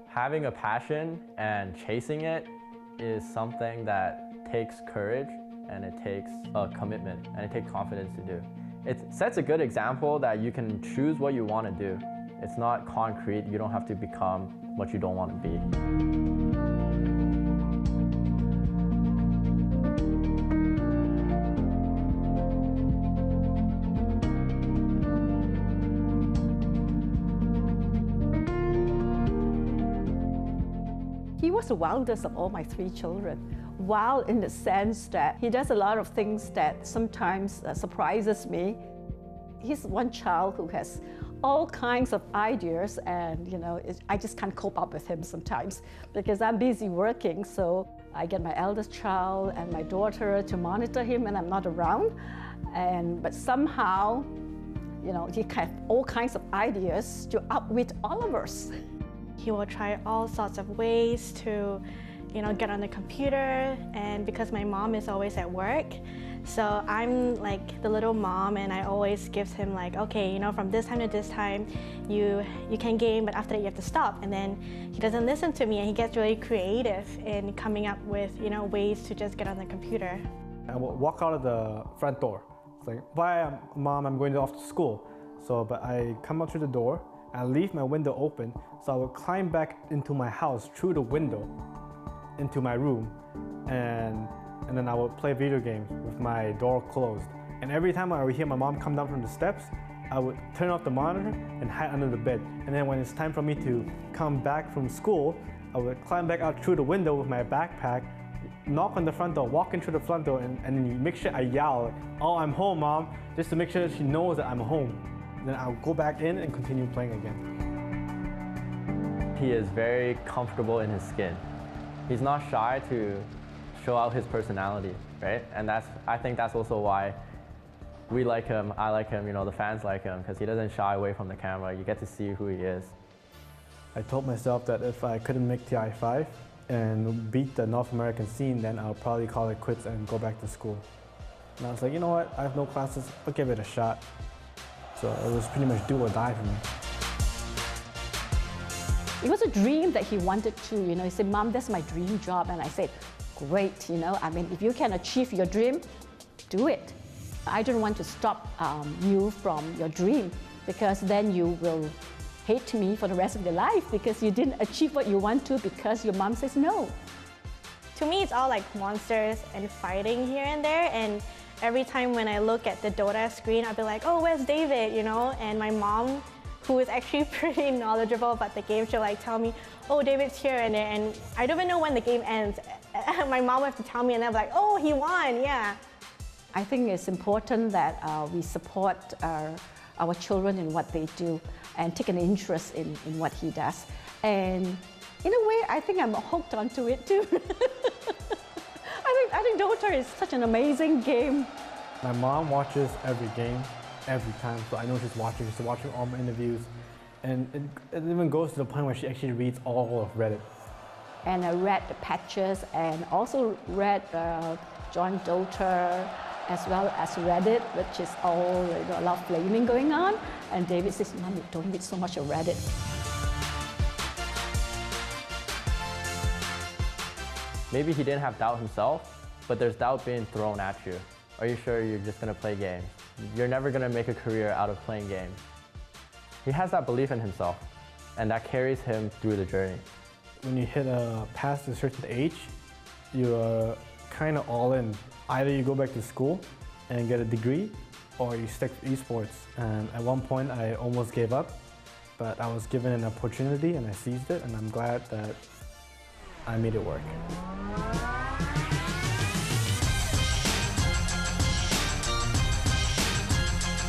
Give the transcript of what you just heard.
Having a passion and chasing it is something that takes courage and it takes a commitment and it takes confidence to do. It sets a good example that you can choose what you want to do. It's not concrete. You don't have to become what you don't want to be. He was the wildest of all my 3 children. Wild in the sense that he does a lot of things that sometimes surprises me. He's one child who has all kinds of ideas, and I just can't cope up with him sometimes because I'm busy working. So I get my eldest child and my daughter to monitor him when I'm not around. But somehow, he has all kinds of ideas to outwit all of us. He will try all sorts of ways to, get on the computer, and because my mom is always at work, so I'm like the little mom, and I always give him like, okay, from this time to this time, you can game, but after that you have to stop. And then he doesn't listen to me, and he gets really creative in coming up with, ways to just get on the computer. I will walk out of the front door. It's like, bye, Mom, I'm going off to school. But I come out through the door, I leave my window open, so I would climb back into my house through the window into my room, and then I would play video games with my door closed. And every time I would hear my mom come down from the steps, I would turn off the monitor and hide under the bed. And then when it's time for me to come back from school, I would climb back out through the window with my backpack, knock on the front door, walk into the front door, and then make sure I yell, "Oh, I'm home, Mom," just to make sure that she knows that I'm home. Then I'll go back in and continue playing again. He is very comfortable in his skin. He's not shy to show out his personality, right? And I think that's also why we like him, I like him, the fans like him, because he doesn't shy away from the camera. You get to see who he is. I told myself that if I couldn't make the I-5 and beat the North American scene, then I'll probably call it quits and go back to school. And I was like, you know what, I have no classes, I'll give it a shot. So it was pretty much do or die for me. It was a dream that he wanted to, he said, "Mom, that's my dream job." And I said, great, if you can achieve your dream, do it. I don't want to stop you from your dream, because then you will hate me for the rest of your life because you didn't achieve what you want to because your mom says no. To me, it's all like monsters and fighting here and there, and every time when I look at the Dota screen, I'll be like, "Oh, where's David?" And my mom, who is actually pretty knowledgeable about the game, she'll like tell me, "Oh, David's here and there," and I don't even know when the game ends. My mom will have to tell me, and I'm like, "Oh, he won, yeah." I think it's important that we support our children in what they do and take an interest in what he does. And in a way, I think I'm hooked onto it too. I think Dota is such an amazing game. My mom watches every game, every time, so I know she's watching. She's watching all my interviews, and it even goes to the point where she actually reads all of Reddit. And I read the patches and also read John Dota, as well as Reddit, which is all a lot of flaming going on. And David says, "Mom, don't read so much of Reddit." Maybe he didn't have doubt himself, but there's doubt being thrown at you. Are you sure you're just going to play games? You're never going to make a career out of playing games. He has that belief in himself, and that carries him through the journey. When you hit past a certain age, you're kind of all in. Either you go back to school and get a degree, or you stick to esports. And at one point, I almost gave up, but I was given an opportunity and I seized it, and I'm glad that I made it work.